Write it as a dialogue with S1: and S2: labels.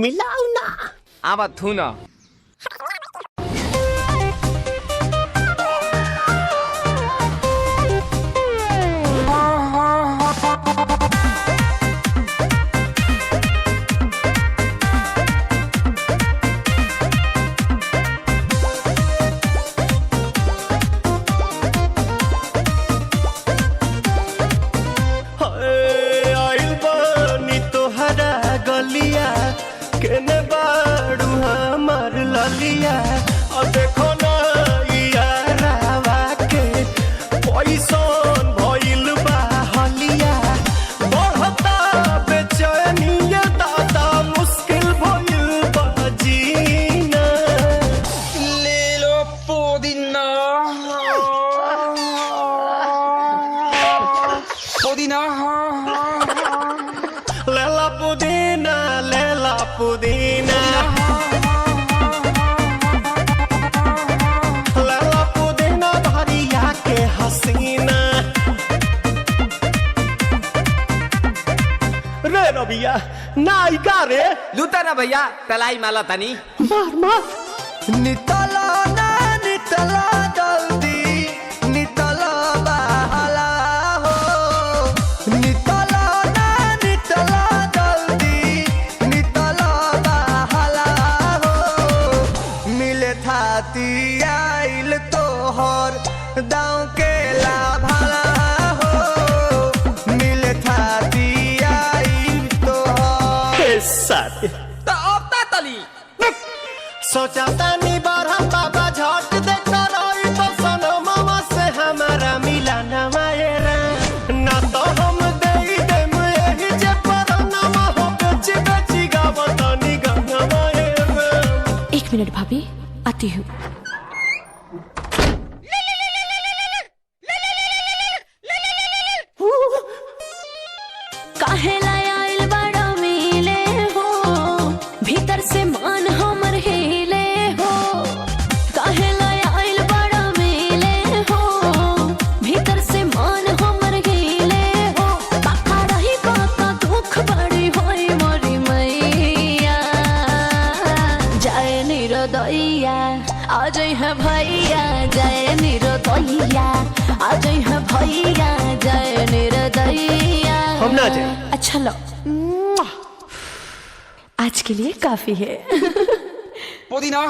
S1: मिलाऊ ना
S2: आवा थू ना
S1: केने बाड़ू हमार ललिया और देखो ना यारावा के पैसन भइल बा हलिया बढ़ता बेचैनिया दादा मुश्किल भइल बा जीना
S2: ले लो पुदीना पुदीना
S1: लेला पुदीना लेला पुदीना लेला पुदीना भरिया के हसीना रे रबिया नायिका रे
S2: लूटा ना भैया तलाई माला तनी
S1: मार मार
S3: नितला ना नितला जल्दी नितला बहला हो नितला ना नितला जल्दी नितला बहला हो मिले थाती आइल तोहर दाँव के लाभला हो मिले थाती आइल तोहर
S1: साथी
S2: तो अब तली
S1: सोचा तानी बारह बाबा झट देखा रही तो सनो मामा से हमारा मिला न मायरा ना तो हम दे देम यही जे पर नामा हो बेची बेची गावतानी गाना मायरा।
S4: 1 मिनट भाभी आती हूँ। काहे लायल बड़ा मिले हो भीतर से मान हमर हिले हो काहे लायल बड़ा मिले हो भीतर से मान हमर हिले हो काका रही काका दुख बड़ी होई मोरी मैया जय निरोदैया आज है भैया जय निरोदैया आज है भैया जय निरोदैया
S1: हम ना जाए
S4: अच्छा लो आज के लिए काफी है
S2: पुदीना